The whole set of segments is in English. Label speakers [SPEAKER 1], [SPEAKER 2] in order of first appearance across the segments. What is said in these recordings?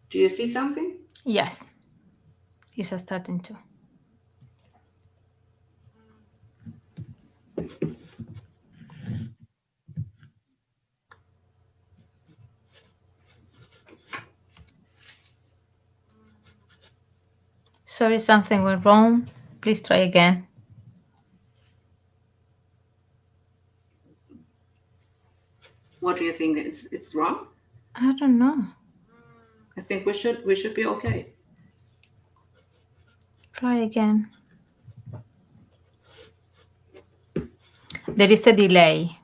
[SPEAKER 1] Do you see something?
[SPEAKER 2] Yes, it's starting to. Sorry, something went wrong. Please try again.
[SPEAKER 1] What do you think? It's wrong?
[SPEAKER 2] I don't know.
[SPEAKER 1] I think we should be okay.
[SPEAKER 2] Try again. There is a delay.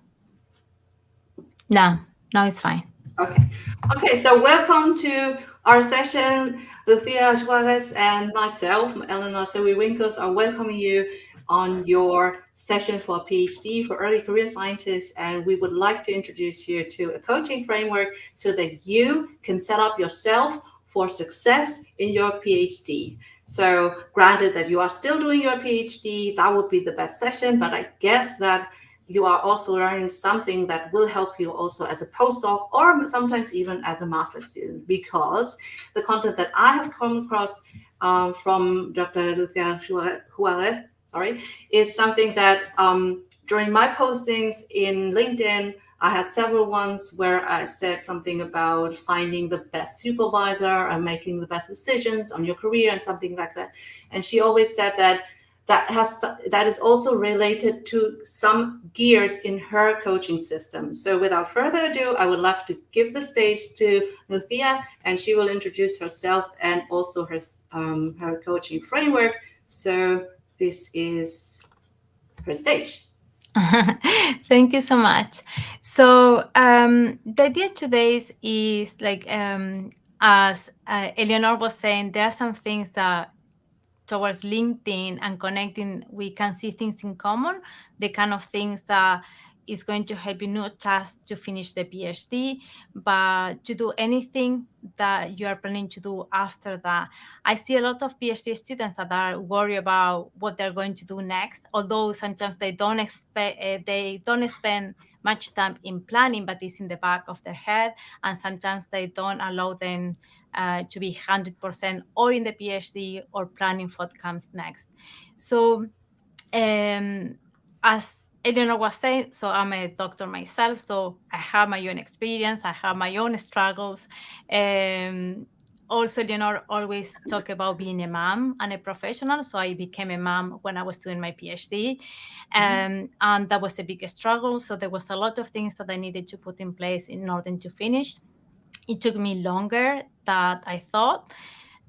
[SPEAKER 2] No, now it's fine.
[SPEAKER 1] Okay. Okay, so welcome to our session. Lucia Juarez and myself, Eleanor Soei-Winkels, are welcoming you on your session for PhD for early career scientists. And we would like to introduce you to a coaching framework so that you can set up yourself for success in your PhD. So granted that you are still doing your PhD, that would be the best session, but I guess that you are also learning something that will help you also as a postdoc or sometimes even as a master student, because the content that I have come across from Dr. Lucia Juarez, is something that during my postings in LinkedIn, I had several ones where I said something about finding the best supervisor and making the best decisions on your career and something like that. And she always said that that is also related to some gears in her coaching system. So without further ado, I would love to give the stage to Lucia, and she will introduce herself and also her coaching framework. So this is her stage.
[SPEAKER 2] Thank you so much. So the idea today is like, as Eleanor was saying, there are some things that towards LinkedIn and connecting, we can see things in common, the kind of things that is going to help you not just to finish the PhD, but to do anything that you are planning to do after that. I see a lot of PhD students that are worried about what they're going to do next, although sometimes they don't spend much time in planning, but it's in the back of their head, and sometimes they don't allow them to be 100% or in the PhD or planning what comes next. So, as Eleanor was saying, so I'm a doctor myself, so I have my own experience, I have my own struggles. Also, Eleanor always talk about being a mom and a professional. So I became a mom when I was doing my PhD, and that was a big struggle. So there was a lot of things that I needed to put in place in order to finish. It took me longer than I thought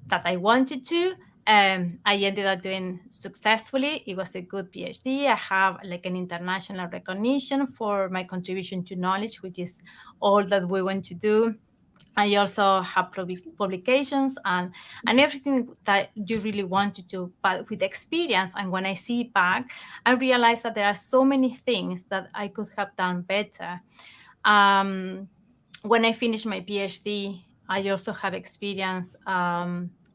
[SPEAKER 2] that I wanted to. I ended up doing successfully. It was a good PhD. I have like an international recognition for my contribution to knowledge, which is all that we want to do. I also have publications and everything that you really want to do, but with experience. And when I see back, I realize that there are so many things that I could have done better. Um, when I finished my PhD, I also have experience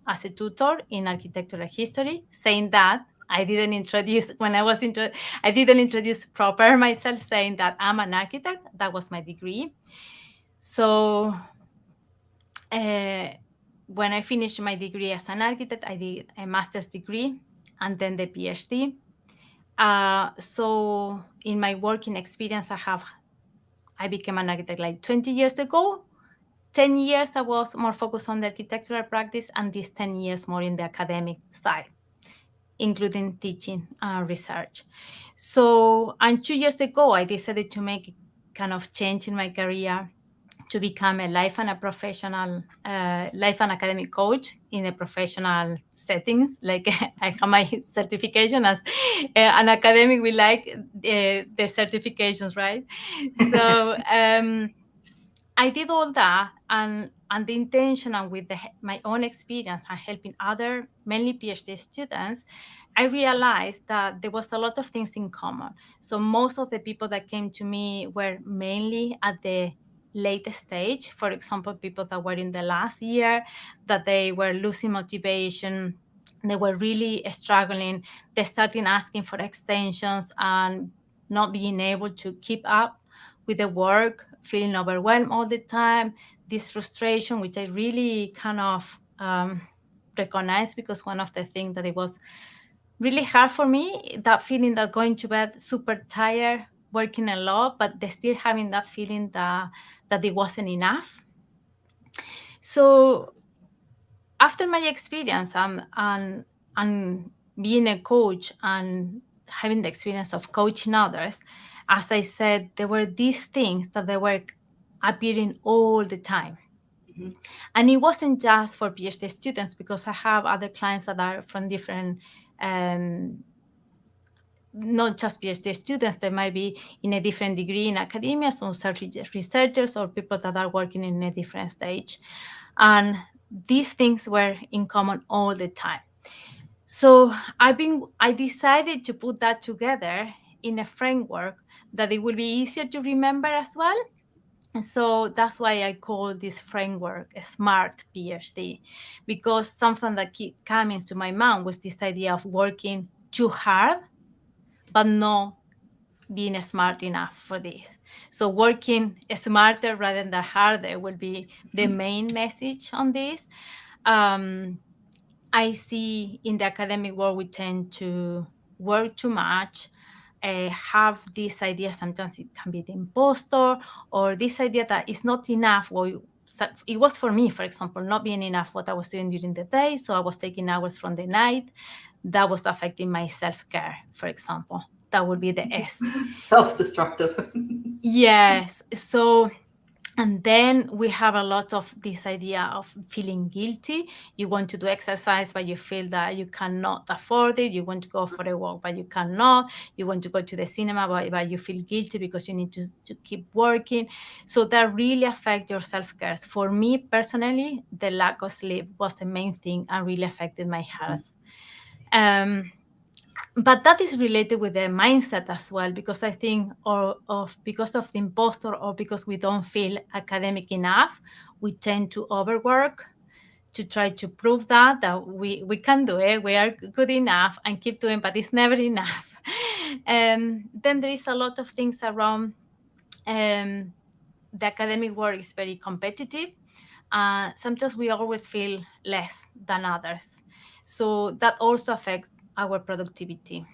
[SPEAKER 2] as a tutor in architectural history. Saying that, I didn't introduce when I was into. I didn't introduce proper myself, saying that I'm an architect. That was my degree. So uh, when I finished my degree as an architect, I did a master's degree and then the PhD. So in my working experience, I became an architect like 20 years ago. 10 years I was more focused on the architectural practice, and these 10 years more in the academic side, including teaching and research. So, and 2 years ago, I decided to make a kind of change in my career to become a life and academic coach in a professional settings. Like I have my certification as an academic. We like the certifications, right? So I did all that, and the intention and with my own experience and helping other, mainly PhD students, I realized that there was a lot of things in common. So most of the people that came to me were mainly at the late stage. For example, people that were in the last year, that they were losing motivation, they were really struggling. They started asking for extensions and not being able to keep up with the work, feeling overwhelmed all the time, this frustration, which I really kind of recognized, because one of the things that it was really hard for me, that feeling that going to bed super tired, working a lot, but they still having that feeling that it wasn't enough. So after my experience and being a coach and having the experience of coaching others, as I said, there were these things that they were appearing all the time.
[SPEAKER 1] Mm-hmm.
[SPEAKER 2] And it wasn't just for PhD students, because I have other clients that are from different, not just PhD students, they might be in a different degree in academia, so researchers or people that are working in a different stage. And these things were in common all the time. So I decided to put that together in a framework that it will be easier to remember as well. And so that's why I call this framework a S.M.A.R.T.P.H.D, because something that keep coming to my mind was this idea of working too hard, but not being smart enough for this. So working smarter rather than harder will be the main message on this. I see in the academic world we tend to work too much, have this idea, sometimes it can be the imposter, or this idea that it's not enough. It was for me, for example, not being enough what I was doing during the day, so I was taking hours from the night. That was affecting my self-care, for example. That would be the S.
[SPEAKER 1] Self-destructive.
[SPEAKER 2] Yes. So, and then we have a lot of this idea of feeling guilty. You want to do exercise, but you feel that you cannot afford it. You want to go for a walk, but you cannot. You want to go to the cinema, but you feel guilty because you need to keep working. So that really affects your self-care. For me personally, the lack of sleep was the main thing and really affected my health. But that is related with the mindset as well, because I think, because of the imposter, or because we don't feel academic enough, we tend to overwork to try to prove that we can do it, we are good enough, and keep doing, but it's never enough. Then there is a lot of things around, the academic world is very competitive. Sometimes we always feel less than others, so that also affects our productivity.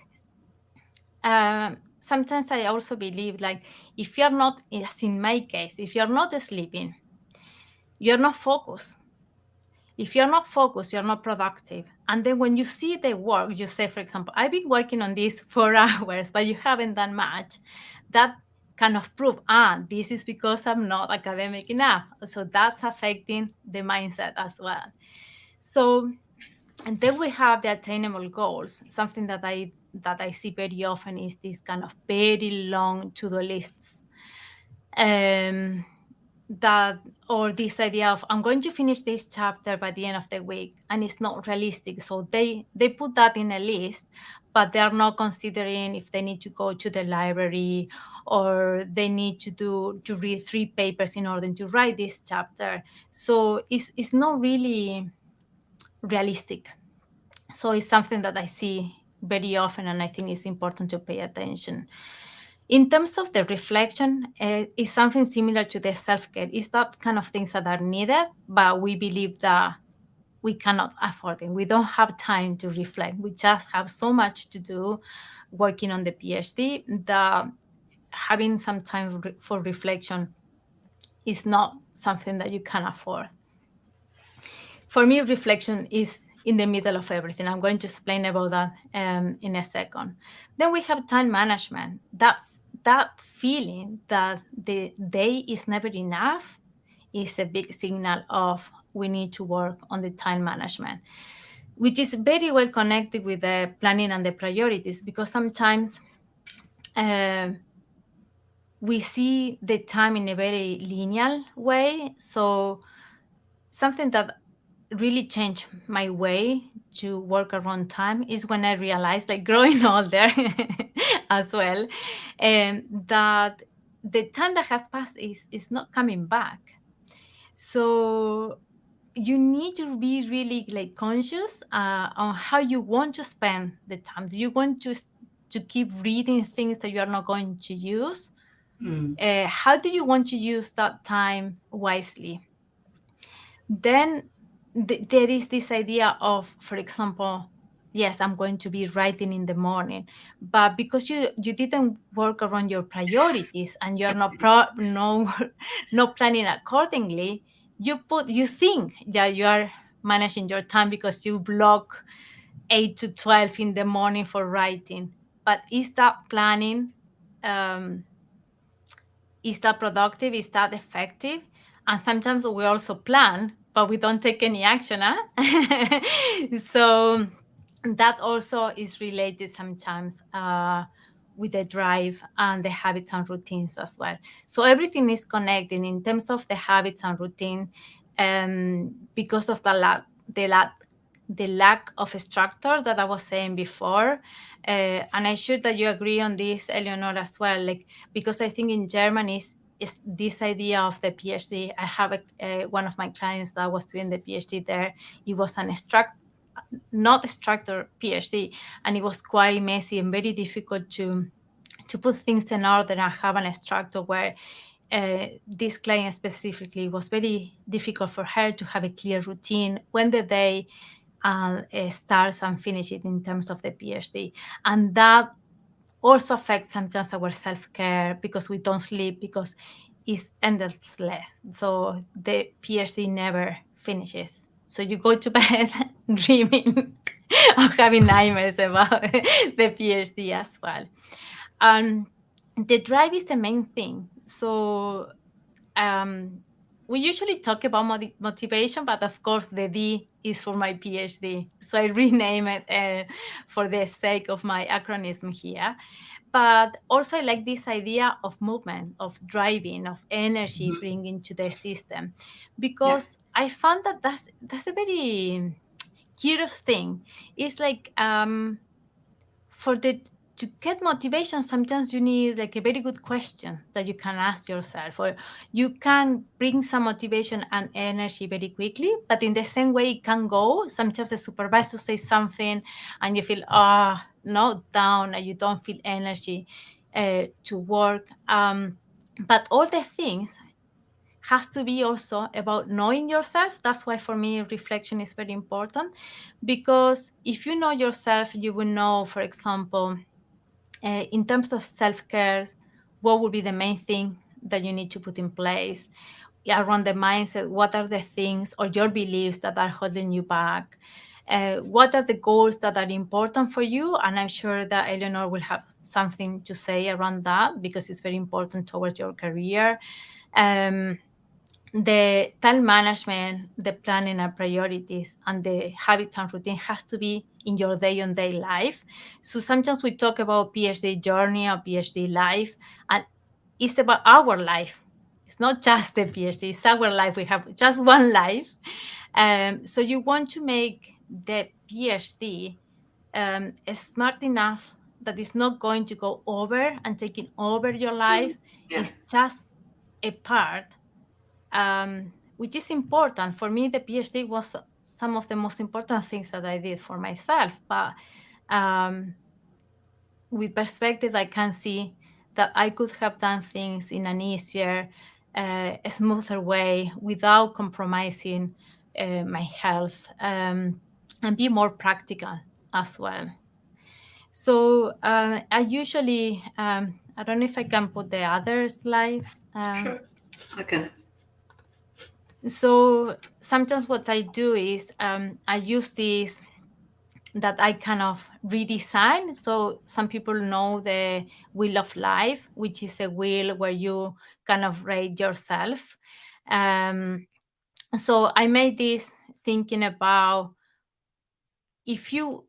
[SPEAKER 2] Sometimes I also believe, like, if you're not, as in my case, if you're not sleeping, you're not focused. If you're not focused, you're not productive. And then when you see the work, you say, for example, I've been working on this for hours, but you haven't done much. That kind of proof, this is because I'm not academic enough. So that's affecting the mindset as well. So, and then we have the attainable goals. Something that I see very often is this kind of very long to-do lists. Um, that, or this idea of, I'm going to finish this chapter by the end of the week, and it's not realistic. So they put that in a list, but they are not considering if they need to go to the library, or they need to read 3 papers in order to write this chapter. So it's not really realistic. So it's something that I see very often, and I think it's important to pay attention. In terms of the reflection, it's something similar to the self-care. It's that kind of things that are needed, but we believe that we cannot afford it. We don't have time to reflect. We just have so much to do working on the PhD that having some time for reflection is not something that you can afford. For me, reflection is in the middle of everything. I'm going to explain about that in a second. Then we have time management. That's that feeling that the day is never enough is a big signal of we need to work on the time management, which is very well connected with the planning and the priorities, because sometimes uh, we see the time in a very linear way. So something that really changed my way to work around time is when I realized, like, growing older as well, that the time that has passed is not coming back. So you need to be really, like, conscious on how you want to spend the time. Do you want to keep reading things that you are not going to use,
[SPEAKER 1] Mm.
[SPEAKER 2] How do you want to use that time wisely? Then there is this idea of, for example, yes, I'm going to be writing in the morning, but because you didn't work around your priorities and you're not no not planning accordingly, you think that you are managing your time because you block 8 to 12 in the morning for writing. But is that planning? um, is that productive? Is that effective? And sometimes we also plan, but we don't take any action. Huh? So that also is related sometimes with the drive and the habits and routines as well. So everything is connected in terms of the habits and routine, because of the lack, the lack of structure that I was saying before. And I'm sure that you agree on this, Eleanor, as well. Like, because I think in German is this idea of the PhD. I have one of my clients that was doing the PhD there. It was not a structured PhD, and it was quite messy and very difficult to put things in order and have an structure where this client specifically was very difficult for her to have a clear routine when the day starts and finishes in terms of the PhD. And that also affects sometimes our self-care because we don't sleep, because it's endless. So the PhD never finishes. So you go to bed dreaming of having nightmares about the PhD as well. The drive is the main thing. So um, we usually talk about motivation, but of course the D is for my PhD. So I rename it for the sake of my acronym here. But also I like this idea of movement, of driving, of energy
[SPEAKER 1] Mhm.
[SPEAKER 2] bringing to the system,
[SPEAKER 1] Yeah.
[SPEAKER 2] because I found that that's a very curious thing. It's like for the to get motivation, sometimes you need like a very good question that you can ask yourself, or you can bring some motivation and energy very quickly, but in the same way it can go. Sometimes the supervisor says something and you feel no, down, and you don't feel energy to work. But all the things has to be also about knowing yourself. That's why for me reflection is very important, because if you know yourself, you will know, for example, in terms of self-care, what would be the main thing that you need to put in place. Yeah, around the mindset, what are the things or your beliefs that are holding you back? What are the goals that are important for you? And I'm sure that Eleanor will have something to say around that, because it's very important towards your career. Um, the time management, the planning and priorities, and the habits and routine has to be in your day-on-day life. So sometimes we talk about PhD journey or PhD life, and it's about our life. It's not just the PhD, it's our life. We have just one life. So you want to make the PhD smart enough that it's not going to go over and taking over your life.
[SPEAKER 1] Yeah.
[SPEAKER 2] It's just a part, which is important. For me, the PhD was some of the most important things that I did for myself. But um, with perspective, I can see that I could have done things in an easier, smoother way without compromising my health, and be more practical as well. So I usually, I don't know if I can put the other slide.
[SPEAKER 1] Sure. I can.
[SPEAKER 2] So sometimes what I do is I use this that I kind of redesign. So some people know the wheel of life, which is a wheel where you kind of rate yourself. Um, so I made this thinking about, if you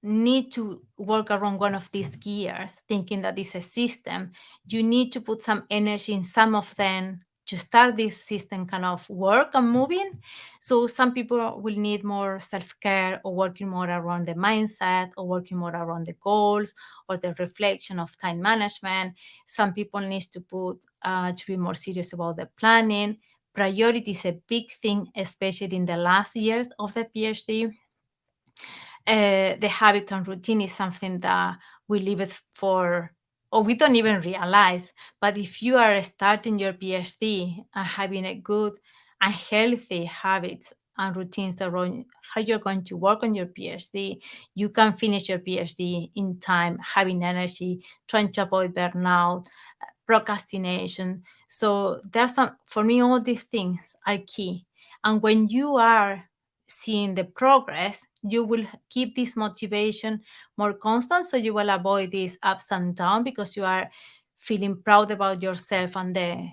[SPEAKER 2] need to work around one of these gears, thinking that it's a system, you need to put some energy in some of them to start this system kind of work and moving. So some people will need more self-care, or working more around the mindset, or working more around the goals or the reflection of time management. Some people need to put to be more serious about the planning. Priority is a big thing, especially in the last years of the PhD. The habit and routine is something that we leave it for or we don't even realize. But if you are starting your PhD and having a good and healthy habits and routines around how you're going to work on your PhD, you can finish your PhD in time, having energy, trying to avoid burnout, procrastination. So there's some, for me, all these things are key. And when you are seeing the progress, you will keep this motivation more constant. So you will avoid these ups and downs because you are feeling proud about yourself and the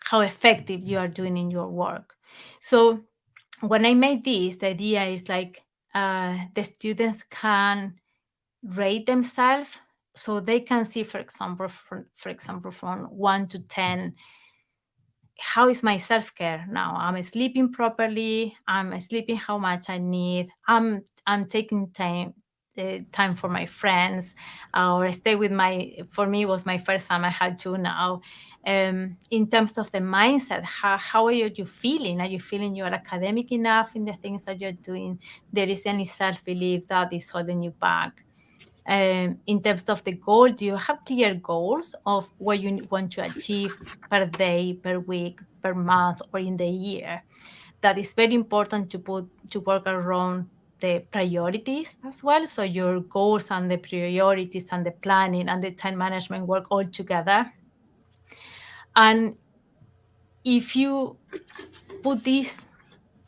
[SPEAKER 2] how effective you are doing in your work. So when I made this, the idea is like the students can rate themselves, so they can see, for example, from 1 to 10, how is my self-care now? I'm sleeping properly, I'm sleeping how much I need, I'm taking time for my friends, or stay with my, for me it was my first time, I had to now. In terms of the mindset, how are you feeling? Are you feeling you are academic enough in the things that you're doing? There is any self-belief that is holding you back? In terms of the goal, do you have clear goals of what you want to achieve per day, per week, per month, or in the year? That is very important to work around the priorities as well. So your goals and the priorities and the planning and the time management work all together. And if you put this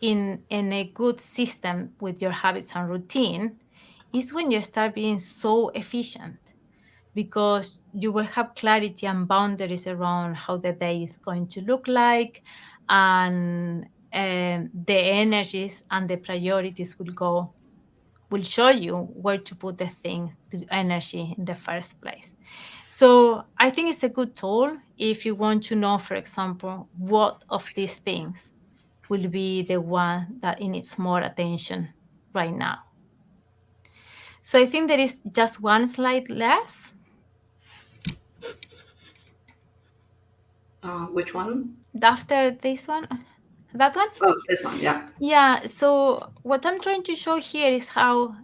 [SPEAKER 2] in a good system with your habits and routine, is when you start being so efficient, because you will have clarity and boundaries around how the day is going to look like, and the energies and the priorities will show you where to put the things, the energy in the first place. So I think it's a good tool if you want to know, for example, what of these things will be the one that it needs more attention right now. So I think there is just one slide left.
[SPEAKER 1] Which one?
[SPEAKER 2] After this one, that one.
[SPEAKER 1] Oh, this one. Yeah.
[SPEAKER 2] Yeah, so what I'm trying to show here is how,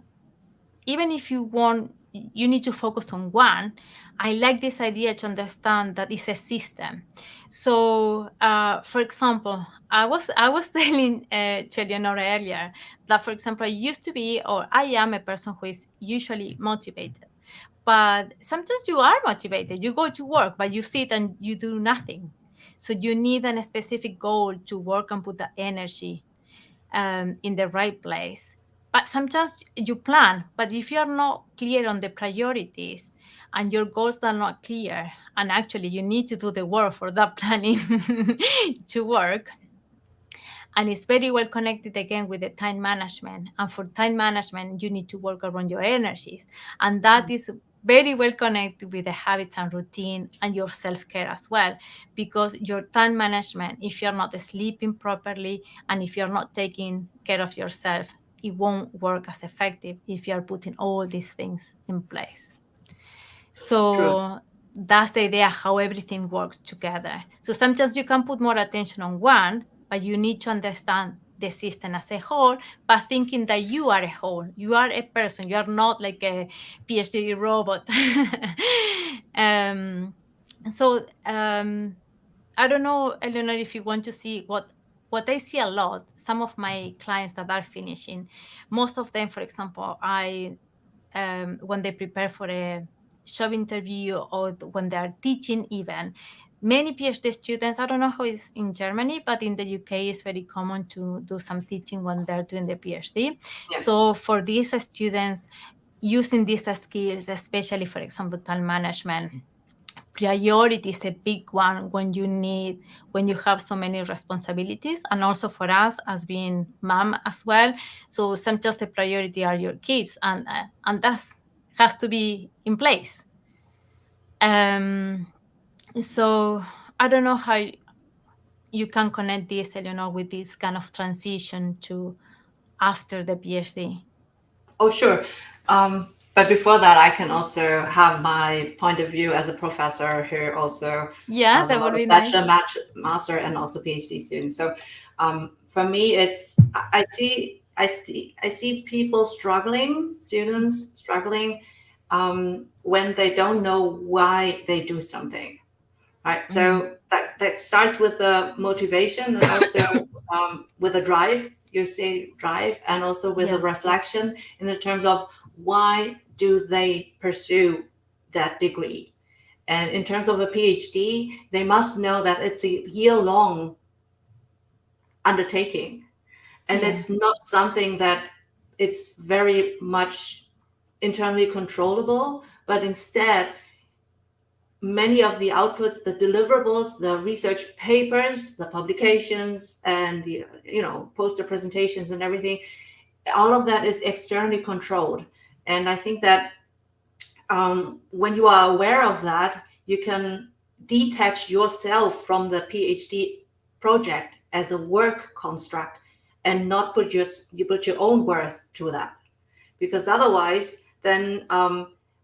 [SPEAKER 2] even if you want, you need to focus on one. I like this idea to understand that it's a system. So for example, I was telling Eleonora earlier that, for example, I used to be, or I am, a person who is usually motivated, but sometimes you are motivated, you go to work, but you sit and you do nothing. So you need a specific goal to work and put the energy in the right place. But sometimes you plan, but if you're not clear on the priorities and your goals are not clear, and actually you need to do the work for that planning to work, and it's very well connected again with the time management. And for time management, you need to work around your energies. And that is very well connected with the habits and routine and your self-care as well. Because your time management, if you're not sleeping properly and if you're not taking care of yourself, it won't work as effective if you're putting all these things in place.
[SPEAKER 1] True.
[SPEAKER 2] So that's the idea, how everything works together. So sometimes you can put more attention on one, but you need to understand the system as a whole, but thinking that you are a whole, you are a person, you are not like a PhD robot. um, so I don't know, Eleanor, if you want to see what I see a lot. Some of my clients that are finishing, most of them, for example, I when they prepare for a job interview, or when they are teaching even, many PhD students, I don't know how it's in Germany, but in the UK it's very common to do some teaching when they're doing the PhD.
[SPEAKER 1] Yeah.
[SPEAKER 2] So for these students, using these skills, especially for example time management, priority is a big one when you have so many responsibilities, and also for us as being mom as well. So sometimes the priority are your kids, and that has to be in place. um so I don't know how you can connect this, with this kind of transition to after the PhD.
[SPEAKER 1] Oh, sure. But before that, I can also have my point of view as a professor who also
[SPEAKER 2] Yeah,
[SPEAKER 1] has a
[SPEAKER 2] that
[SPEAKER 1] lot
[SPEAKER 2] would
[SPEAKER 1] of
[SPEAKER 2] be nice.
[SPEAKER 1] master, and also PhD students. So for me, I see people struggling, students struggling when they don't know why they do something, right? So that starts with the motivation, and also with a drive. You say drive, and also with a
[SPEAKER 2] Yeah.
[SPEAKER 1] reflection in the terms of why do they pursue that degree. And in terms of a PhD, they must know that it's a year-long undertaking, and
[SPEAKER 2] Yeah.
[SPEAKER 1] it's not something that it's very much internally controllable, but instead many of the outputs, the deliverables, the research papers, the publications, and the poster presentations and everything, all of that is externally controlled. And I think that when you are aware of that, you can detach yourself from the PhD project as a work construct and not put your own worth to that. Because otherwise, then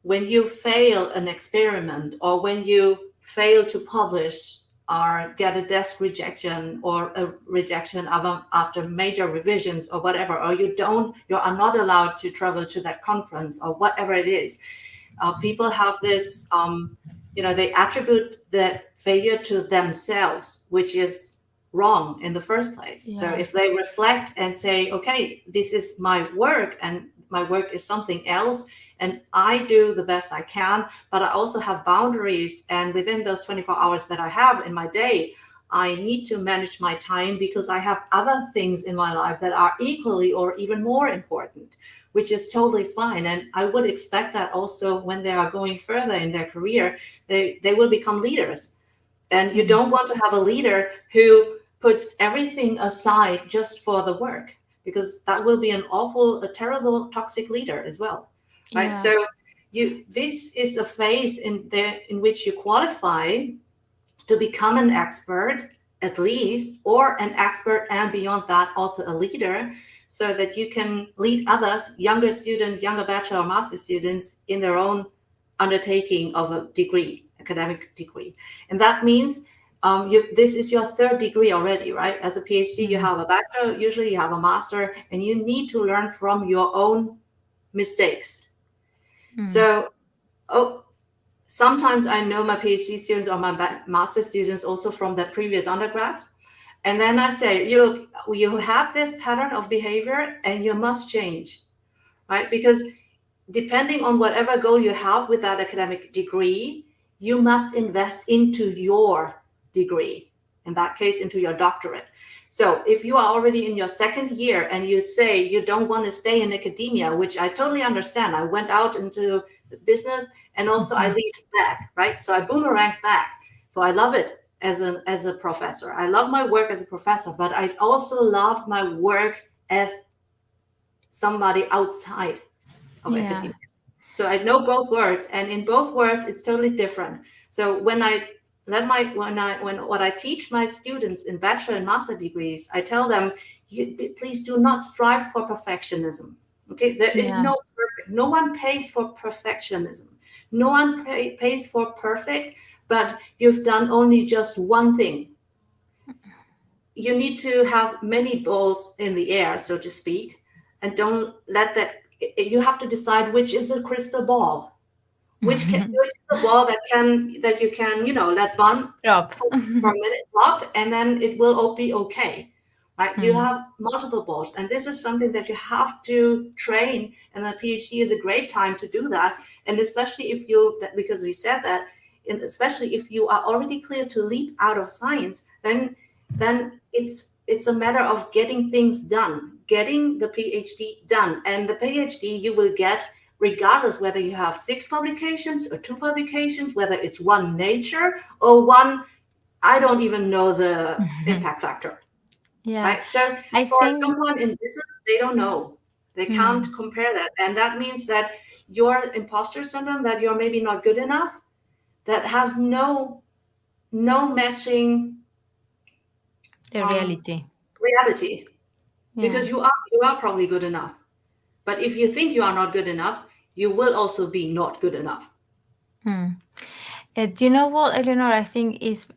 [SPEAKER 1] when you fail an experiment, or when you fail to publish or get a desk rejection, or a rejection after major revisions or whatever, or you are not allowed to travel to that conference or whatever it is, people have this, they attribute that failure to themselves, which is wrong in the first place. So
[SPEAKER 2] Yeah.
[SPEAKER 1] if they reflect and say, okay, this is my work, and my work is something else, and I do the best I can, but I also have boundaries, and within those 24 hours that I have in my day, I need to manage my time because I have other things in my life that are equally or even more important, which is totally fine. And I would expect that also when they are going further in their career, they will become leaders. And you don't want to have a leader who puts everything aside just for the work, because that will be a terrible, toxic leader as well, right?
[SPEAKER 2] Yeah.
[SPEAKER 1] So this is a phase in which you qualify to become an expert, at least, or an expert, and beyond that, also a leader, so that you can lead others, younger students, younger bachelor or master students, in their own undertaking of a degree, academic degree. And that means this is your third degree already, right? As a PhD, you have a bachelor, usually you have a master, and you need to learn from your own mistakes. So, sometimes I know my PhD students or my master students also from their previous undergrads. And then I say, you have this pattern of behavior and you must change, right? Because depending on whatever goal you have with that academic degree, you must invest into your degree, in that case, into your doctorate. So if you are already in your second year and you say you don't want to stay in academia, which I totally understand. I went out into the business, and also I lead back, right? So I boomerang back. So I love it as a professor. I love my work as a professor, but I also loved my work as somebody outside of
[SPEAKER 2] Yeah.
[SPEAKER 1] academia. So I know both words, and in both words, it's totally different. So when what I teach my students in bachelor and master degrees, I tell them, please do not strive for perfectionism. Okay, there is
[SPEAKER 2] Yeah.
[SPEAKER 1] no perfect. No one pays for perfectionism. No one pays for perfect, but you've done only just one thing. You need to have many balls in the air, so to speak, and don't let that. You have to decide which is a crystal ball, which is the ball that you can let bump
[SPEAKER 2] Drop.
[SPEAKER 1] for a minute, drop, and then it will all be okay, right? You have multiple balls, and this is something that you have to train, and the PhD is a great time to do that. And especially if because we said that, and especially if you are already clear to leap out of science, then it's a matter of getting things done, getting the PhD done. And the PhD you will get regardless whether you have 6 publications or 2 publications, whether it's one Nature or one, I don't even know the impact factor,
[SPEAKER 2] Yeah.
[SPEAKER 1] right? So
[SPEAKER 2] I
[SPEAKER 1] for
[SPEAKER 2] think.
[SPEAKER 1] someone in business, they don't know. They can't compare that. And that means that your imposter syndrome, that you're maybe not good enough, that has no matching
[SPEAKER 2] The reality.
[SPEAKER 1] reality,
[SPEAKER 2] Yeah.
[SPEAKER 1] because you are probably good enough. But if you think you are not good enough, you will also be not good enough.
[SPEAKER 2] Do you know what, Eleanor? I think is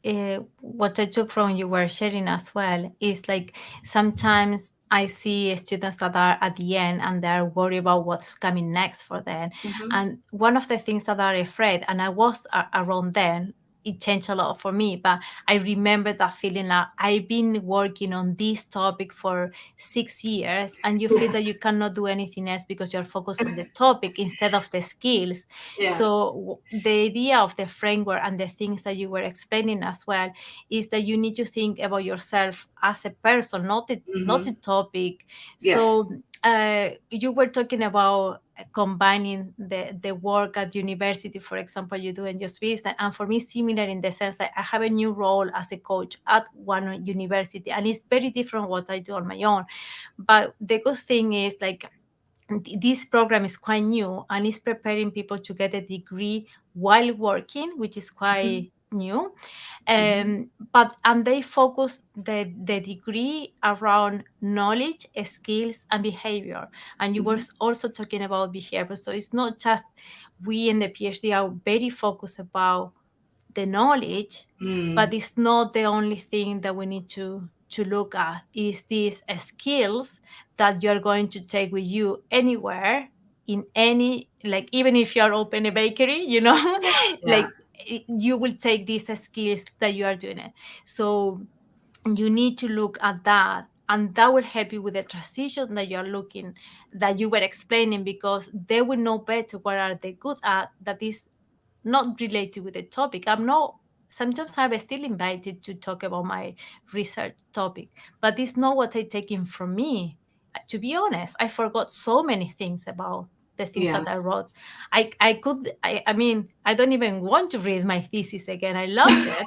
[SPEAKER 2] what I took from you were sharing as well is like sometimes I see students that are at the end and they're worried about what's coming next for them.
[SPEAKER 1] Mm-hmm.
[SPEAKER 2] And one of the things that are afraid, and I was around then, it changed a lot for me, but I remember that feeling like I've been working on this topic for 6 years and you feel
[SPEAKER 1] Yeah.
[SPEAKER 2] that you cannot do anything else because you're focused on the topic instead of the skills.
[SPEAKER 1] Yeah.
[SPEAKER 2] So the idea of the framework and the things that you were explaining as well is that you need to think about yourself as a person, not
[SPEAKER 1] Mm-hmm.
[SPEAKER 2] a topic.
[SPEAKER 1] Yeah.
[SPEAKER 2] So you were talking about combining the work at university, for example, you do in your business, and for me similar in the sense that I have a new role as a coach at one university and it's very different what I do on my own. But the good thing is like this program is quite new and is preparing people to get a degree while working, which is
[SPEAKER 1] Mm-hmm.
[SPEAKER 2] quite new.
[SPEAKER 1] Mm-hmm.
[SPEAKER 2] But and they focus the degree around knowledge, skills, and behavior. And you were
[SPEAKER 1] Mm-hmm.
[SPEAKER 2] also talking about behavior. So it's not just we in the PhD are very focused about the knowledge,
[SPEAKER 1] Mm.
[SPEAKER 2] but it's not the only thing that we need to look at. Is these skills that you're going to take with you anywhere in any, like even if you're open a bakery,
[SPEAKER 1] Yeah.
[SPEAKER 2] like you will take these skills that you are doing it. So you need to look at that and that will help you with the transition that you're looking, that you were explaining, because they will know better what are they good at that is not related with the topic. I'm not, sometimes I'm still invited to talk about my research topic, but it's not what I taking from me. To be honest, I forgot so many things about the things
[SPEAKER 1] Yeah.
[SPEAKER 2] that I wrote. I mean, I don't even want to read my thesis again. I loved it,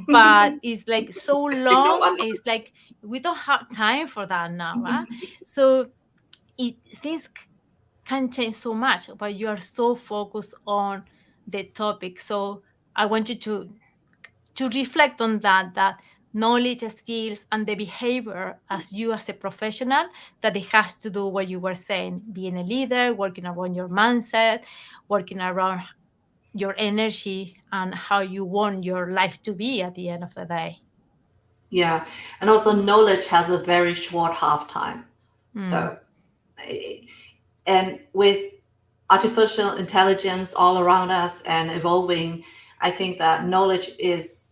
[SPEAKER 2] but it's like so
[SPEAKER 1] I think no
[SPEAKER 2] long.
[SPEAKER 1] one
[SPEAKER 2] It's
[SPEAKER 1] knows.
[SPEAKER 2] like we don't have time for that now. Right? So things can change so much, but you are so focused on the topic. So I want you to reflect on that knowledge, skills, and the behavior as you as a professional, that it has to do what you were saying, being a leader, working around your mindset, working around your energy and how you want your life to be at the end of the day.
[SPEAKER 1] Yeah. And also knowledge has a very short half time.
[SPEAKER 2] Mm,
[SPEAKER 1] So, and with artificial intelligence all around us and evolving, I think that knowledge is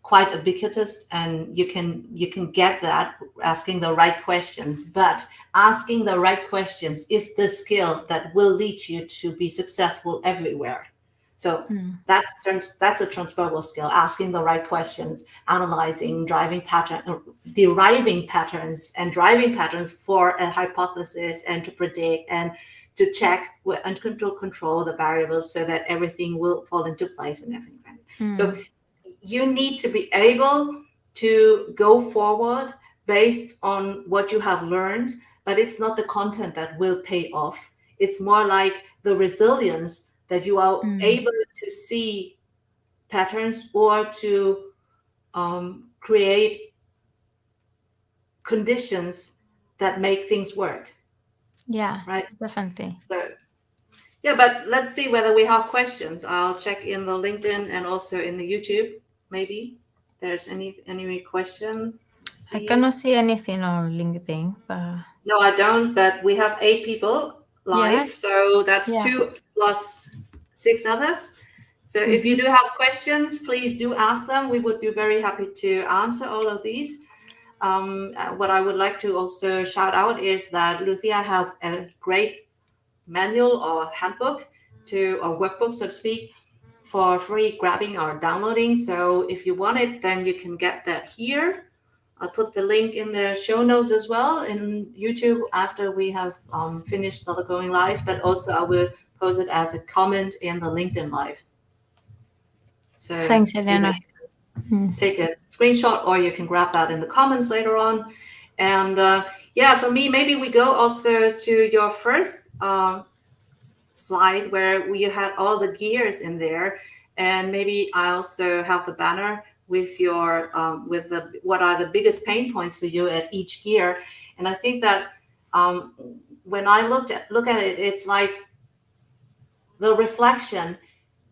[SPEAKER 1] quite ubiquitous and you can get that asking the right questions, but asking the right questions is the skill that will lead you to be successful everywhere. So
[SPEAKER 2] mm,
[SPEAKER 1] that's a transferable skill, asking the right questions, analyzing deriving patterns and driving patterns for a hypothesis, and to predict and to check and control the variables so that everything will fall into place and everything. So
[SPEAKER 2] mm.
[SPEAKER 1] you need to be able to go forward based on what you have learned, but it's not the content that will pay off. It's more like the resilience that you are
[SPEAKER 2] Mm.
[SPEAKER 1] able to see patterns or to create conditions that make things work,
[SPEAKER 2] Yeah,
[SPEAKER 1] right?
[SPEAKER 2] definitely.
[SPEAKER 1] So yeah, but let's see whether we have questions. I'll check in the LinkedIn and also in the YouTube. Maybe there's any question.
[SPEAKER 2] I
[SPEAKER 1] See,
[SPEAKER 2] cannot see anything on LinkedIn, but
[SPEAKER 1] no, I don't. But we have 8 people live,
[SPEAKER 2] yes,
[SPEAKER 1] so that's
[SPEAKER 2] yeah.
[SPEAKER 1] two plus 6 others. So if you
[SPEAKER 2] Hmm.
[SPEAKER 1] do have questions, please do ask them. We would be very happy to answer all of these. What I would like to also shout out is that Lucia has a great manual or handbook or workbook, so to speak, for free grabbing or downloading. So if you want it, then you can get that here. I'll put the link in the show notes as well in YouTube after we have finished the going live, but also I will post it as a comment in the LinkedIn live. So
[SPEAKER 2] Thanks,
[SPEAKER 1] either
[SPEAKER 2] Elena. Mm.
[SPEAKER 1] take a screenshot or you can grab that in the comments later on. And yeah, for me, maybe we go also to your first slide where we had all the gears in there, and maybe I also have the banner with your with the what are the biggest pain points for you at each gear. And I think that um, when I look at it, it's like the reflection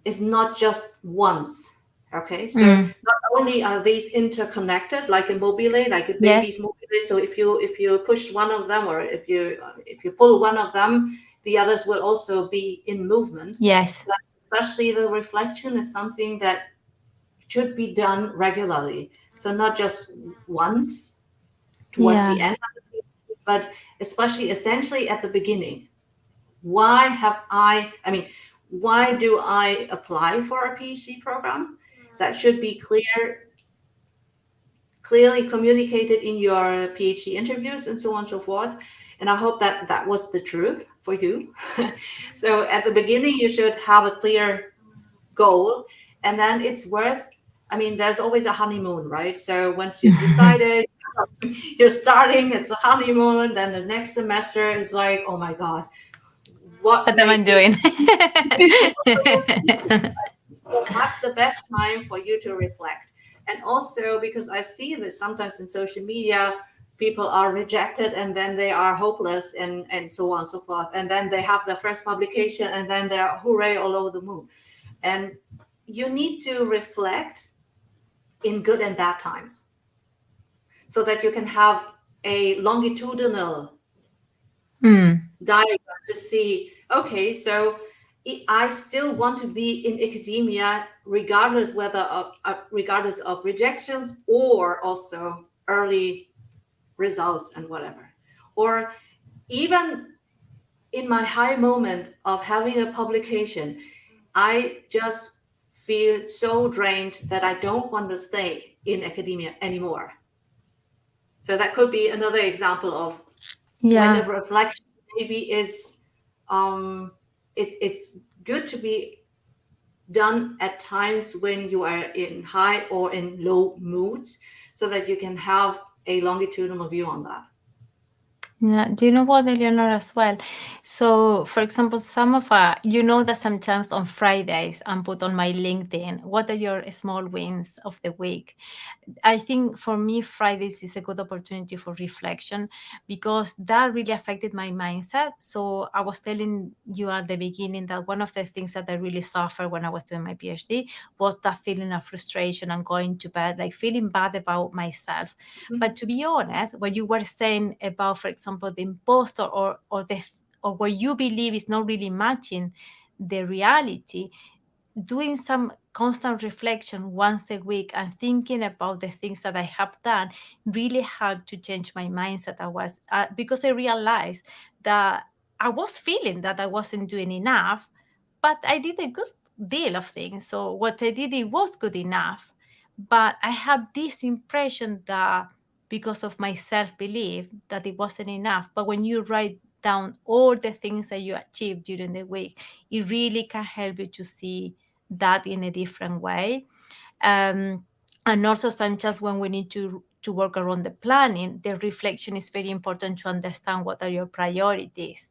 [SPEAKER 1] is not just once. Okay, so
[SPEAKER 2] Mm.
[SPEAKER 1] not only are these interconnected, like a mobile, like a
[SPEAKER 2] Yes.
[SPEAKER 1] baby's mobile. So if you push one of them, or if you pull one of them, the others will also be in movement.
[SPEAKER 2] Yes.
[SPEAKER 1] But especially the reflection is something that should be done regularly. So not just once towards
[SPEAKER 2] Yeah.
[SPEAKER 1] the end of the PhD, but especially essentially at the beginning. Why do I apply for a PhD program? That should be clearly communicated in your PhD interviews and so on and so forth. And I hope that that was the truth for you. So at the beginning, you should have a clear goal, and then it's worth, there's always a honeymoon, right? So once you've decided you're starting, it's a honeymoon, then the next semester is like, oh my God, what
[SPEAKER 2] What am I
[SPEAKER 1] made this?
[SPEAKER 2] doing?
[SPEAKER 1] So that's the best time for you to reflect. And also because I see that sometimes in social media, people are rejected and then they are hopeless and so on and so forth. And then they have their first publication and then they're hooray all over the moon. And you need to reflect in good and bad times so that you can have a longitudinal diagram to see, okay, so I still want to be in academia regardless regardless of rejections or also early results and whatever. Or even in my high moment of having a publication, I just feel so drained that I don't want to stay in academia anymore. So that could be another example of when a
[SPEAKER 2] Yeah.
[SPEAKER 1] reflection maybe is it's good to be done at times when you are in high or in low moods, so that you can have a longitudinal view on that.
[SPEAKER 2] Yeah, do you know what, Eleanor, as well? So, for example, some of you know that sometimes on Fridays I'm put on my LinkedIn, what are your small wins of the week? I think for me, Fridays is a good opportunity for reflection because that really affected my mindset. So I was telling you at the beginning that one of the things that I really suffered when I was doing my PhD was that feeling of frustration and going to bed, like feeling bad about myself. But to be honest, what you were saying about, for example, the imposter or what you believe is not really matching the reality, doing some constant reflection once a week and thinking about the things that I have done really helped to change my mindset. Because I realized that I was feeling that I wasn't doing enough, but I did a good deal of things. So what I did, it was good enough. But I have this impression that because of my self-belief that it wasn't enough. But when you write down all the things that you achieved during the week, it really can help you to see that in a different way. And also sometimes when we need to work around the planning, the reflection is very important to understand what are your priorities.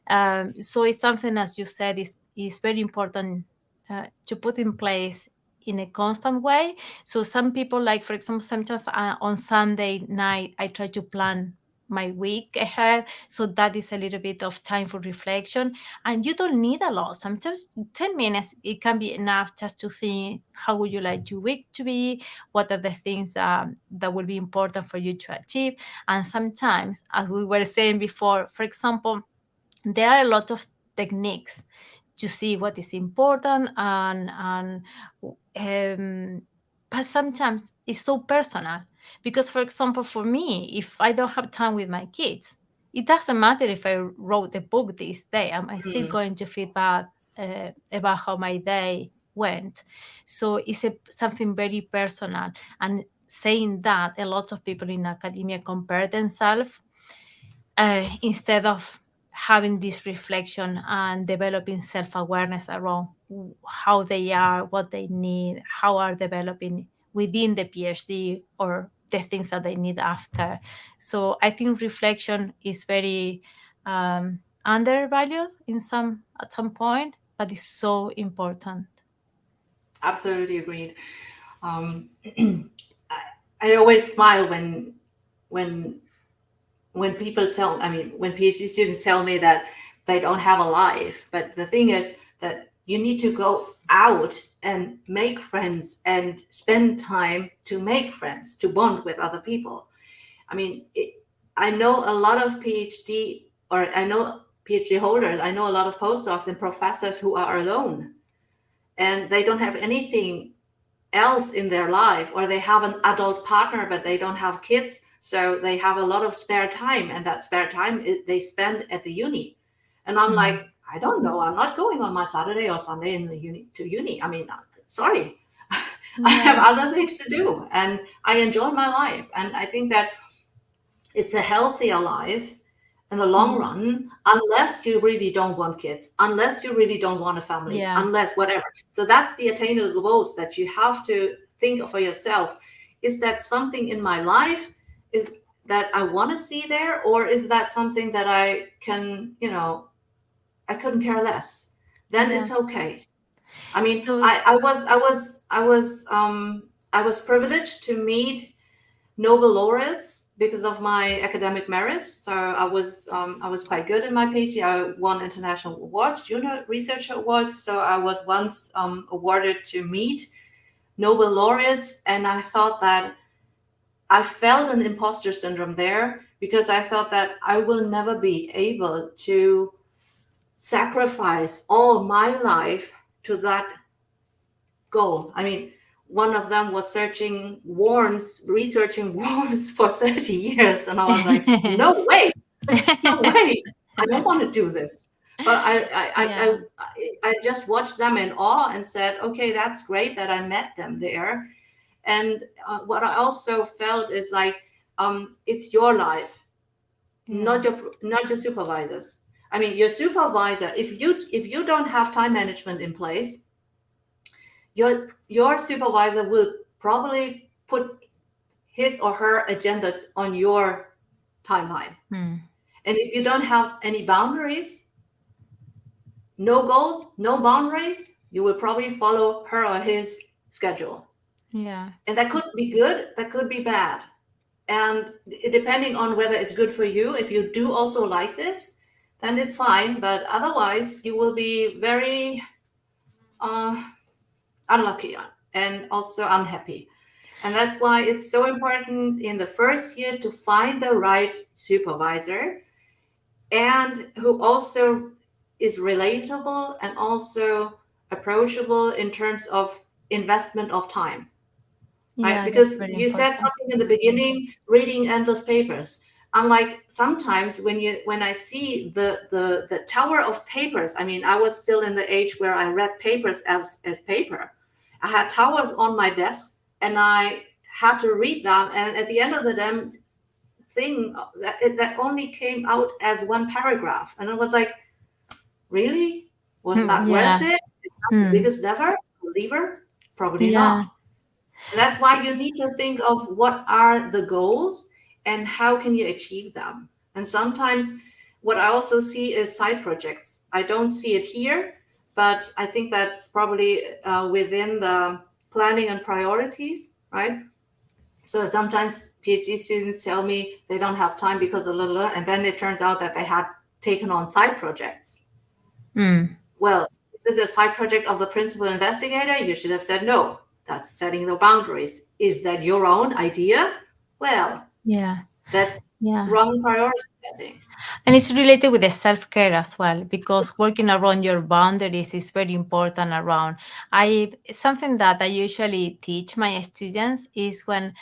[SPEAKER 2] So it's something, as you said, is very important to put in place in a constant way. So some people, like for example, sometimes on Sunday night, I try to plan my week ahead. So that is a little bit of time for reflection. And you don't need a lot. Sometimes 10 minutes, it can be enough just to think, how would you like your week to be? What are the things that will be important for you to achieve? And sometimes, as we were saying before, for example, there are a lot of techniques to see what is important but sometimes it's so personal because, for example, for me, if I don't have time with my kids, it doesn't matter if I wrote a book this day, I'm still going to feel bad about how my day went. So it's something very personal. And saying that, a lot of people in academia compare themselves instead of having this reflection and developing self-awareness around how they are, what they need, how are developing within the PhD or the things that they need after. So I think reflection is very undervalued at some point, but it's so important.
[SPEAKER 1] Absolutely agreed. I always smile when when people when PhD students tell me that they don't have a life. But the thing is that you need to go out and make friends and spend time to make friends, to bond with other people. I mean, I know a lot of PhD, or I know PhD holders, I know a lot of postdocs and professors who are alone and they don't have anything else in their life, or they have an adult partner but they don't have kids, so they have a lot of spare time, and that spare time they spend at the uni. And I'm like, I don't know, I'm not going on my Saturday or Sunday in the uni. I mean, sorry. I have other things to do and I enjoy my life. And I think that it's a healthier life in the long run, unless you really don't want kids, unless you really don't want a family, unless whatever. So that's the attainable goals that you have to think for yourself. Is that something in my life is that I want to see there, or is that something that I can, I couldn't care less? Then it's okay. I mean,
[SPEAKER 2] So
[SPEAKER 1] I was privileged to meet Nobel laureates because of my academic merit. So I was quite good in my PhD. I won international awards, junior researcher awards. So I was once awarded to meet Nobel laureates, and I thought that I felt an imposter syndrome there, because I thought that I will never be able to sacrifice all my life to that goal. I mean, one of them was researching worms for 30 years. And I was like, no way, no way. I don't want to do this. But I just watched them in awe and said, okay, that's great that I met them there. And what I also felt is like, it's your life, not your supervisors. I mean, your supervisor, if you don't have time management in place, your supervisor will probably put his or her agenda on your timeline. And if you don't have any boundaries, no goals, no boundaries, you will probably follow her or his schedule. And that could be good, that could be bad. And depending on whether it's good for you, if you do also like this, then it's fine. But otherwise, you will be very unlucky and also unhappy. And that's why it's so important in the first year to find the right supervisor, and who also is relatable and also approachable in terms of investment of time. Right? Because you said something in the beginning, reading endless papers. I'm like, sometimes when I see the tower of papers, I mean, I was still in the age where I read papers as paper. I had towers on my desk and I had to read them. And at the end of the damn thing, that only came out as one paragraph. And I was like, really? Was that worth it? Is that the biggest lever? Probably not. And that's why you need to think of what are the goals and how can you achieve them. And sometimes what I also see is side projects. I don't see it here, but I think that's probably within the planning and priorities, right? So sometimes PhD students tell me they don't have time because of and then it turns out that they had taken on side projects. Well, is it a side project of the principal investigator? You should have said no. That's setting the boundaries. Is that your own idea? Well, that's wrong priority setting.
[SPEAKER 2] And it's related with the self-care as well, because working around your boundaries is very important around. Something that I usually teach my students is when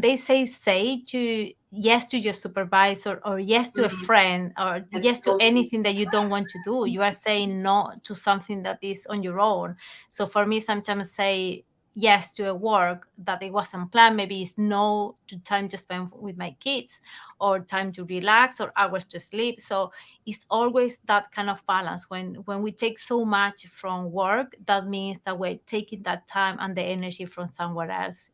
[SPEAKER 2] they say to yes to your supervisor, or yes to a friend, or yes to anything that you don't want to do, you are saying no to something that is on your own. So for me, sometimes say yes to a work that it wasn't planned. Maybe it's no to time to spend with my kids, or time to relax, or hours to sleep. So it's always that kind of balance. When we take so much from work, that means that we're taking that time and the energy from somewhere else.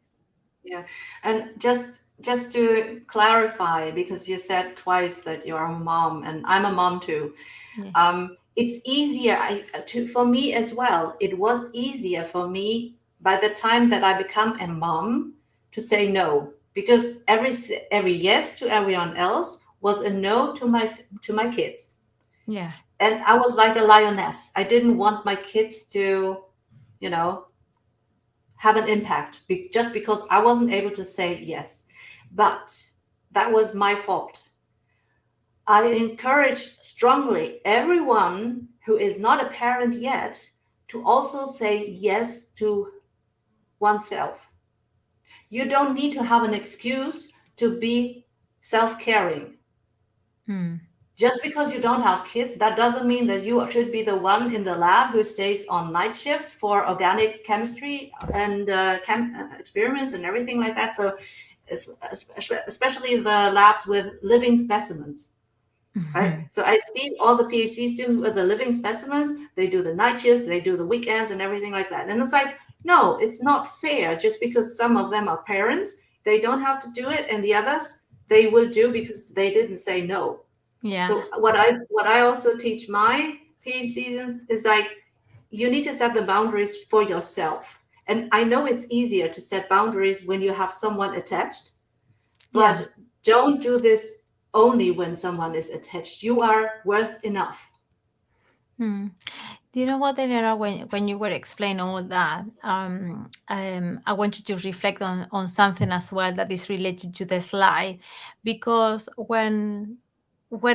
[SPEAKER 1] Yeah. And just to clarify, because you said twice that you're a mom, and I'm a mom too. It's easier for me as well. It was easier for me by the time that I become a mom to say no, because every yes to everyone else was a no to my kids. And I was like a lioness. I didn't want my kids to, have an impact just because I wasn't able to say yes. But that was my fault. I encourage strongly everyone who is not a parent yet to also say yes to oneself. You don't need to have an excuse to be self-caring. Just because you don't have kids, that doesn't mean that you should be the one in the lab who stays on night shifts for organic chemistry and experiments and everything like that. So especially the labs with living specimens. Right. So I see all the PhD students with the living specimens, they do the night shifts, they do the weekends and everything like that. And it's like, no, it's not fair. Just because some of them are parents, they don't have to do it. And the others, they will do because they didn't say no.
[SPEAKER 2] Yeah.
[SPEAKER 1] So what I also teach my PhD students is like, you need to set the boundaries for yourself. And I know it's easier to set boundaries when you have someone attached, but don't do this only when someone is attached. You are worth enough.
[SPEAKER 2] Do you know what, Elena, when you were explaining all that, I want you to reflect on something as well that is related to the slide, because when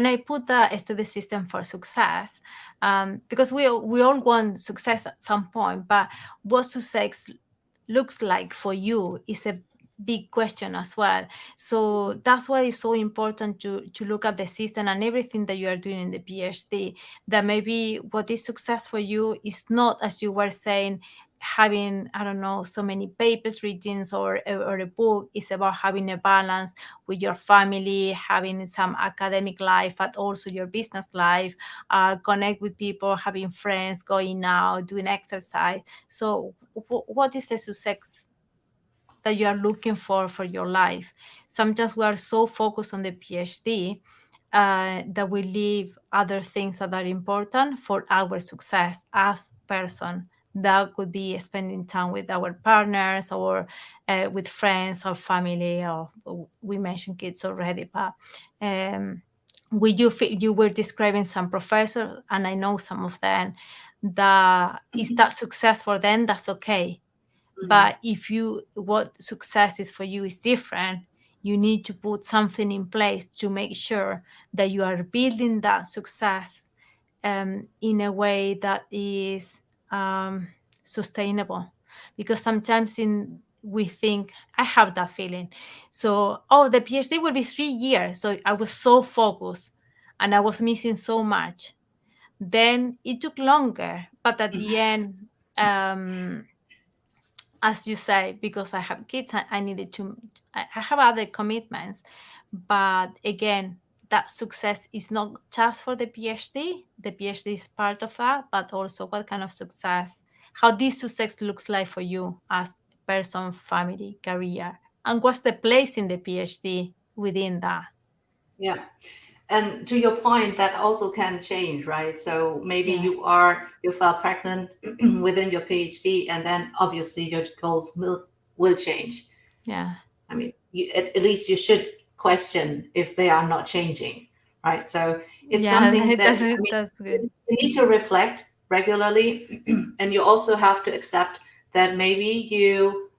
[SPEAKER 2] I put the study system for success, because we all want success at some point, but what success looks like for you is a big question as well. So that's why it's so important to look at the system and everything that you are doing in the PhD, that maybe what is success for you is not, as you were saying, having, I don't know, so many papers written or a book. Is about having a balance with your family, having some academic life, but also your business life, connect with people, having friends, going out, doing exercise. So what is the success that you are looking for your life? Sometimes we are so focused on the PhD that we leave other things that are important for our success as person. That could be spending time with our partners or with friends or family, or we mentioned kids already, but you were describing some professors, and I know some of them, that is that success for them, that's okay. But if what success is for you is different, you need to put something in place to make sure that you are building that success in a way that is sustainable. Because sometimes we think, I have that feeling. So, the PhD will be 3 years. So I was so focused and I was missing so much. Then it took longer, but at the end, as you say, because I have kids, I needed to, I have other commitments. But again, that success is not just for the PhD. The PhD is part of that, but also what kind of success, how this success looks like for you as person, family, career, and what's the place in the PhD within that.
[SPEAKER 1] Yeah. And to your point, that also can change, right? So maybe
[SPEAKER 2] Yes.
[SPEAKER 1] you fell pregnant within your PhD, and then obviously your goals will change.
[SPEAKER 2] Yeah.
[SPEAKER 1] I mean, at least you should question if they are not changing, right? So it's something that
[SPEAKER 2] That's good.
[SPEAKER 1] you need to reflect regularly, and you also have to accept that maybe you,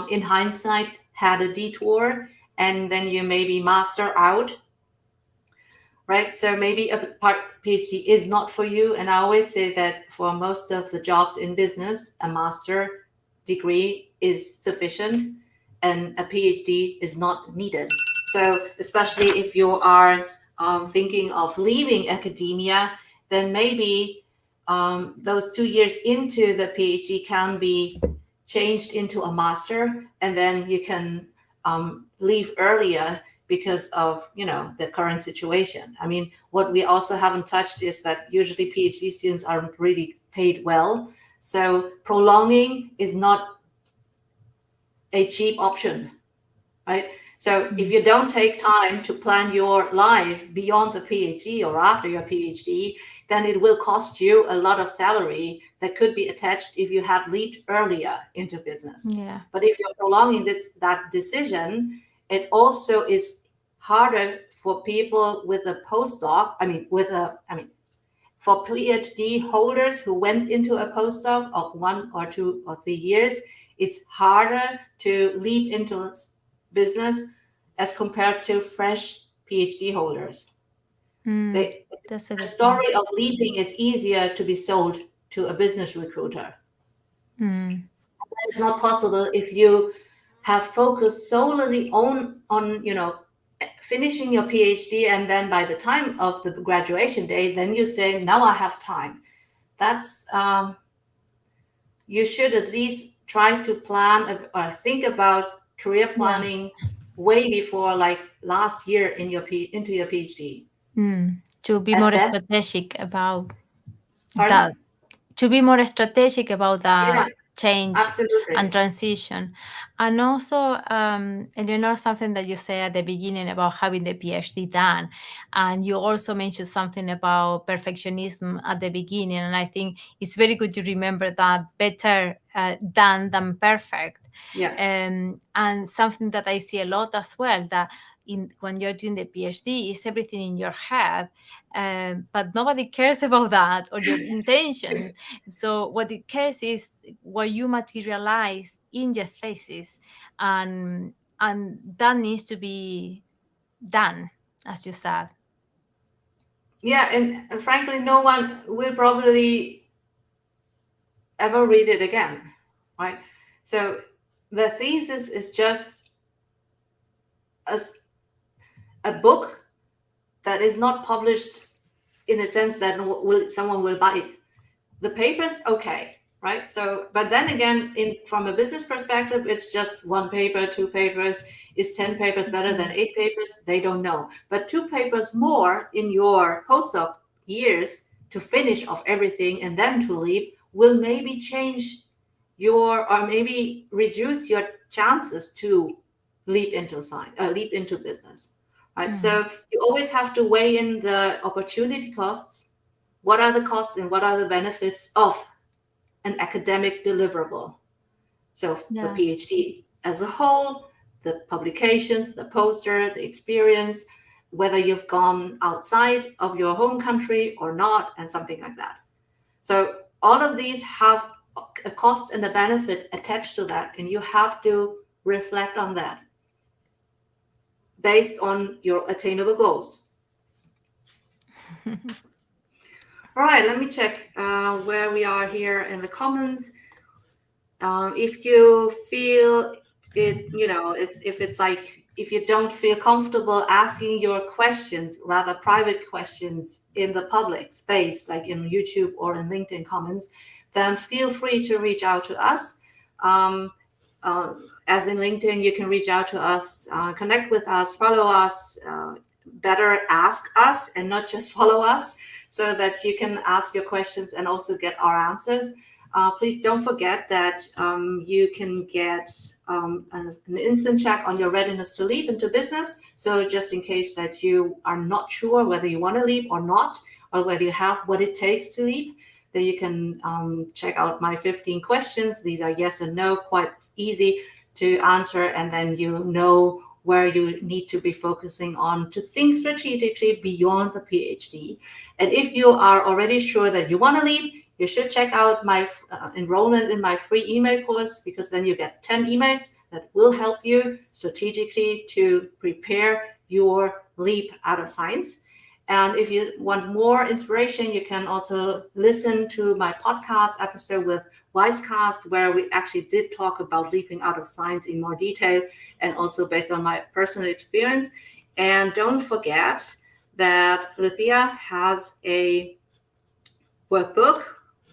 [SPEAKER 1] in hindsight, had a detour, and then you maybe master out, right? So maybe a PhD is not for you. And I always say that for most of the jobs in business, a master degree is sufficient and a PhD is not needed. So especially if you are thinking of leaving academia, then maybe those 2 years into the PhD can be changed into a master, and then you can leave earlier because of the current situation. I mean, what we also haven't touched is that usually PhD students aren't really paid well, so prolonging is not a cheap option, right? So if you don't take time to plan your life beyond the PhD or after your PhD, then it will cost you a lot of salary that could be attached if you had leaped earlier into business.
[SPEAKER 2] Yeah.
[SPEAKER 1] But if you're prolonging that decision, it also is harder for people with a postdoc. For PhD holders who went into a postdoc of 1 or 2 or 3 years, it's harder to leap into business as compared to fresh PhD holders.
[SPEAKER 2] That's a
[SPEAKER 1] The
[SPEAKER 2] good point.
[SPEAKER 1] story of leaping is easier to be sold to a business recruiter. It's not possible if you have focused solely on finishing your PhD, and then by the time of the graduation day, then you say, now I have time. That's you should at least try to plan or think about career planning way before, like last year into your PhD.
[SPEAKER 2] To be
[SPEAKER 1] At
[SPEAKER 2] more
[SPEAKER 1] best,
[SPEAKER 2] strategic about
[SPEAKER 1] pardon?
[SPEAKER 2] that. To be more strategic about
[SPEAKER 1] Yeah,
[SPEAKER 2] that change and
[SPEAKER 1] absolutely.
[SPEAKER 2] transition. And also, Eleanor, something that you said at the beginning about having the PhD done, and you also mentioned something about perfectionism at the beginning, and I think it's very good to remember that better done than perfect.
[SPEAKER 1] Yeah.
[SPEAKER 2] And something that I see a lot as well, that when you're doing the PhD, is everything in your head, but nobody cares about that or your intentions. So what it cares is what you materialize in your thesis, and that needs to be done, as you said.
[SPEAKER 1] Yeah, and frankly, no one will probably ever read it again, right? So the thesis is just a, a book that is not published in the sense that someone will buy it. The papers, okay, right? So, but then again, from a business perspective, it's just one paper, two papers. Is 10 papers better than 8 papers? They don't know. But 2 papers more in your postdoc years to finish off everything and then to leap will maybe change or maybe reduce your chances to leap into leap into business, right? So you always have to weigh in the opportunity costs. What are the costs and what are the benefits of an academic deliverable? So the
[SPEAKER 2] Yeah.
[SPEAKER 1] PhD as a whole, the publications, the poster, the experience, whether you've gone outside of your home country or not, and something like that. So all of these have a cost and a benefit attached to that, and you have to reflect on that based on your attainable goals. All right, let me check where we are here in the comments. If you feel it, if you don't feel comfortable asking your questions, rather private questions in the public space, like in YouTube or in LinkedIn comments, then feel free to reach out to us. As in LinkedIn, you can reach out to us, connect with us, follow us, better ask us and not just follow us, so that you can ask your questions and also get our answers. Please don't forget that you can get an instant check on your readiness to leap into business. So just in case that you are not sure whether you want to leap or not, or whether you have what it takes to leap, then you can check out my 15 questions. These are yes and no, quite easy to answer, and then you know where you need to be focusing on to think strategically beyond the PhD. And if you are already sure that you want to leap, you should check out my enrollment in my free email course, because then you get 10 emails that will help you strategically to prepare your leap out of science. And if you want more inspiration, you can also listen to my podcast episode with Wisecast, where we actually did talk about leaping out of science in more detail, and also based on my personal experience. And don't forget that Lucia has a workbook,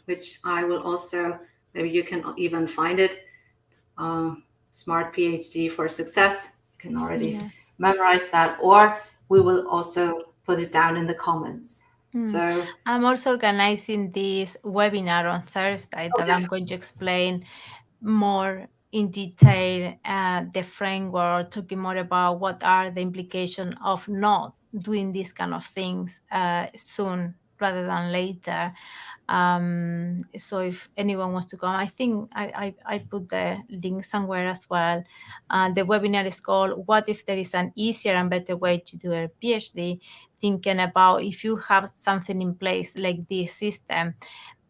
[SPEAKER 1] which I will also, maybe you can even find it, S.M.A.R.T.P.H.D for success. You can already memorize that, or we will also put it down in the comments. So
[SPEAKER 2] I'm also organizing this webinar on Thursday that I'm going to explain more in detail the framework, talking more about what are the implications of not doing these kind of things soon rather than later. So if anyone wants to come, I think I put the link somewhere as well. The webinar is called "What if there is an easier and better way to do a PhD?" Thinking about if you have something in place like this system,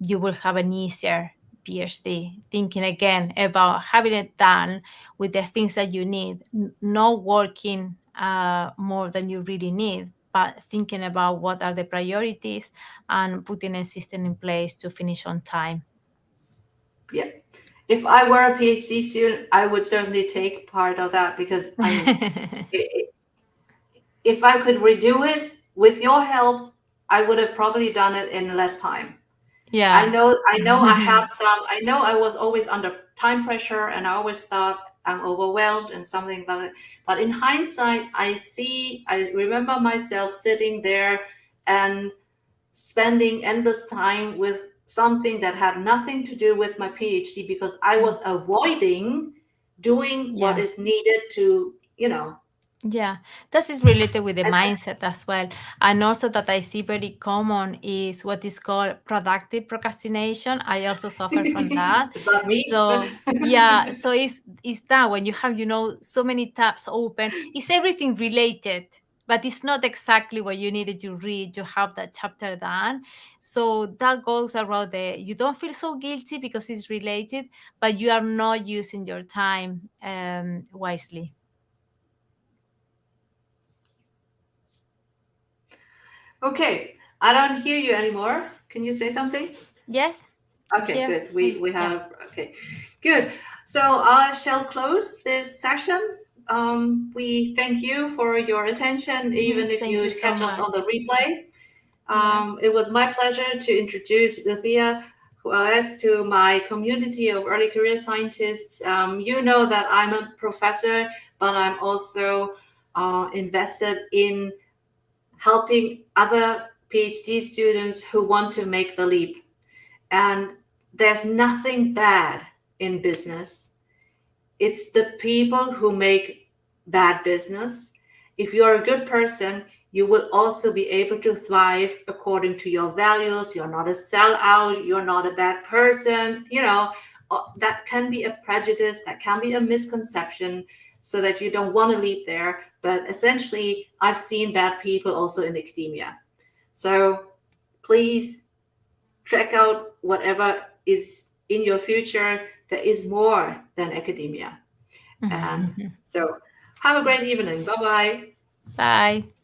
[SPEAKER 2] you will have an easier PhD, thinking again about having it done with the things that you need, not working more than you really need, but thinking about what are the priorities and putting a system in place to finish on time.
[SPEAKER 1] Yeah. If I were a PhD student, I would certainly take part of that, because I mean, if I could redo it with your help, I would have probably done it in less time. I
[SPEAKER 2] Yeah.
[SPEAKER 1] know I know I was always under time pressure, and I always thought I'm overwhelmed and something like that. But in hindsight, I remember myself sitting there and spending endless time with something that had nothing to do with my PhD, because I was avoiding doing what
[SPEAKER 2] Yeah.
[SPEAKER 1] is needed to,
[SPEAKER 2] Yeah, that is related with the
[SPEAKER 1] and
[SPEAKER 2] mindset as well. And also that I see very common is what is called productive procrastination. I also suffer from that.
[SPEAKER 1] it's not me.
[SPEAKER 2] So yeah, so it's that when you have, so many tabs open, it's everything related, but it's not exactly what you needed to read to have that chapter done. So that goes around you don't feel so guilty because it's related, but you are not using your time wisely.
[SPEAKER 1] Okay, I don't hear you anymore. Can you say something?
[SPEAKER 2] Yes.
[SPEAKER 1] Okay,
[SPEAKER 2] Here.
[SPEAKER 1] good. We
[SPEAKER 2] Yeah.
[SPEAKER 1] have okay, good. So I shall close this session. We thank you for your attention, even if
[SPEAKER 2] Thank you
[SPEAKER 1] you
[SPEAKER 2] so
[SPEAKER 1] catch us
[SPEAKER 2] much.
[SPEAKER 1] on the replay.
[SPEAKER 2] Yeah.
[SPEAKER 1] It was my pleasure to introduce Lucia Juarez to my community of early career scientists. You know that I'm a professor, but I'm also invested in helping other PhD students who want to make the leap. And there's nothing bad in business. It's the people who make bad business. If you're a good person, you will also be able to thrive according to your values. You're not a sellout. You're not a bad person. That can be a prejudice, that can be a misconception, so that you don't want to leap there. But essentially, I've seen bad people also in academia. So please check out whatever is in your future. There is more than academia. And so have a great evening. Bye bye.
[SPEAKER 2] Bye.